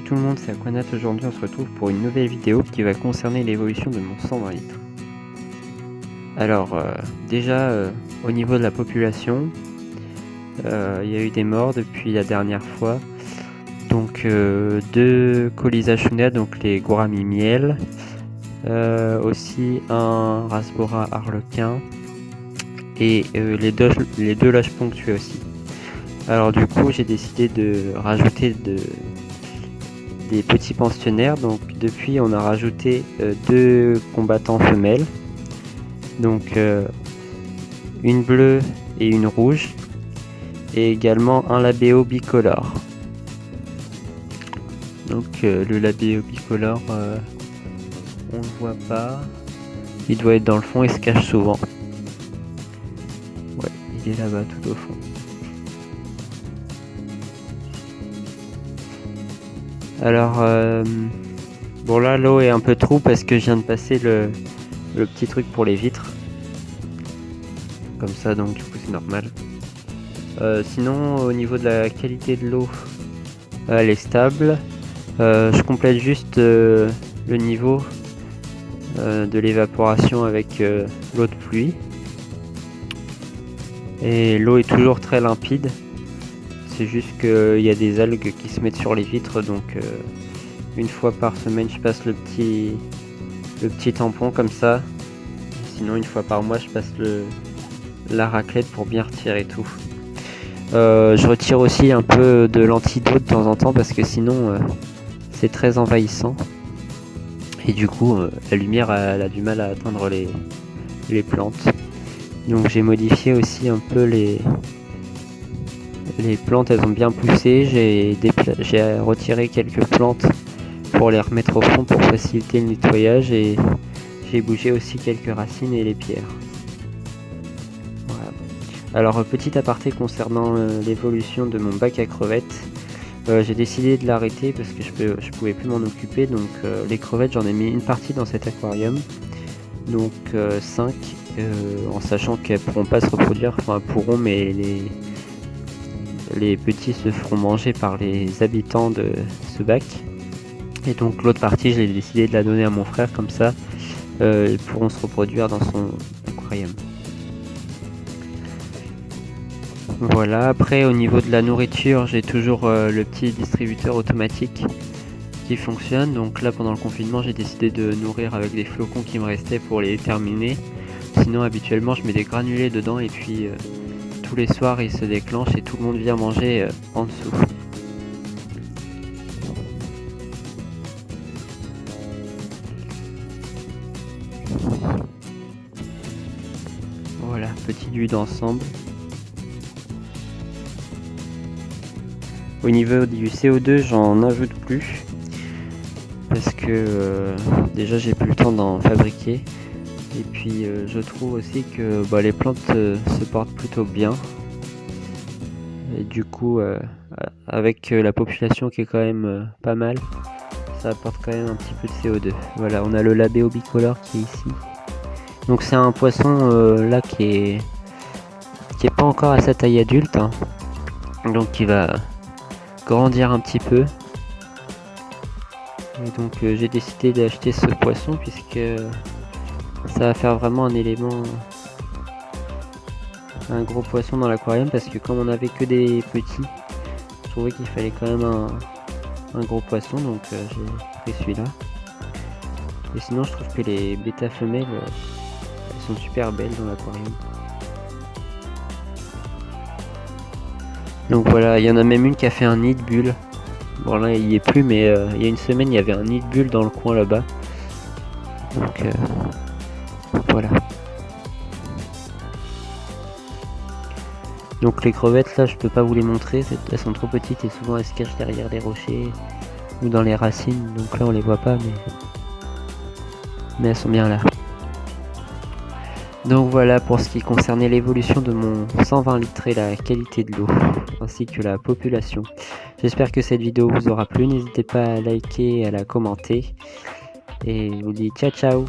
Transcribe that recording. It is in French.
tout le monde, c'est Aquanat. Aujourd'hui on se retrouve pour une nouvelle vidéo qui va concerner l'évolution de mon 120 litres. Alors déjà au niveau de la population, il y a eu des morts depuis la dernière fois. Donc 2 Colisachuna, donc les gouramis miel, aussi un Rasbora arlequin et les deux lâches ponctués aussi. Alors du coup j'ai décidé de rajouter des petits pensionnaires. Donc depuis on a rajouté 2 combattants femelles, donc une bleue et une rouge, et également un labéo bicolore. Donc le labéo bicolore on le voit pas, il doit être dans le fond, il se cache souvent. Ouais, il est là-bas tout au fond. Alors bon, là l'eau est un peu trop parce que je viens de passer le petit truc pour les vitres comme ça, donc du coup c'est normal. Sinon au niveau de la qualité de l'eau, elle est stable. Je complète juste le niveau de l'évaporation avec l'eau de pluie, et l'eau est toujours très limpide. C'est juste qu'il y a des algues qui se mettent sur les vitres, donc une fois par semaine je passe le petit tampon comme ça. Sinon une fois par mois je passe la raclette pour bien retirer tout. Je retire aussi un peu de l'antidote de temps en temps parce que sinon c'est très envahissant, et du coup la lumière elle a du mal à atteindre les plantes. Donc j'ai modifié aussi un peu les plantes, elles ont bien poussé. J'ai retiré quelques plantes pour les remettre au fond pour faciliter le nettoyage, et j'ai bougé aussi quelques racines et les pierres. Voilà. Alors petit aparté concernant l'évolution de mon bac à crevettes. J'ai décidé de l'arrêter parce que je pouvais plus m'en occuper. Donc les crevettes, j'en ai mis une partie dans cet aquarium, donc 5, en sachant qu'elles pourront pas se reproduire, enfin pourront, mais les petits se feront manger par les habitants de ce bac. Et donc l'autre partie, j'ai décidé de la donner à mon frère, comme ça ils pourront se reproduire dans son aquarium. Voilà, après au niveau de la nourriture, j'ai toujours le petit distributeur automatique qui fonctionne. Donc là pendant le confinement, j'ai décidé de nourrir avec des flocons qui me restaient pour les terminer. Sinon habituellement je mets des granulés dedans, et puis tous les soirs il se déclenche et tout le monde vient manger en dessous. Voilà, petite vue d'ensemble. Au niveau du CO2, j'en ajoute plus parce que déjà j'ai plus le temps d'en fabriquer, et puis je trouve aussi que les plantes se portent plutôt bien, et du coup avec la population qui est quand même pas mal, ça apporte quand même un petit peu de CO2. Voilà, on a le labéo bicolore qui est ici. Donc c'est un poisson là qui est pas encore à sa taille adulte, hein. Donc qui va grandir un petit peu, et donc j'ai décidé d'acheter ce poisson puisque ça va faire vraiment un gros poisson dans l'aquarium, parce que comme on avait que des petits, je trouvais qu'il fallait quand même un gros poisson, donc j'ai pris celui-là. Et sinon je trouve que les bêta femelles elles sont super belles dans l'aquarium. Donc voilà, il y en a même une qui a fait un nid de bulle. Bon là il y est plus, mais il y a une semaine il y avait un nid de bulle dans le coin là-bas. Donc voilà. Donc les crevettes là je peux pas vous les montrer, elles sont trop petites et souvent elles se cachent derrière les rochers ou dans les racines, donc là on les voit pas, mais elles sont bien là. Donc voilà pour ce qui concernait l'évolution de mon 120 litres et la qualité de l'eau, ainsi que la population. J'espère que cette vidéo vous aura plu, n'hésitez pas à liker et à la commenter, et je vous dis ciao ciao.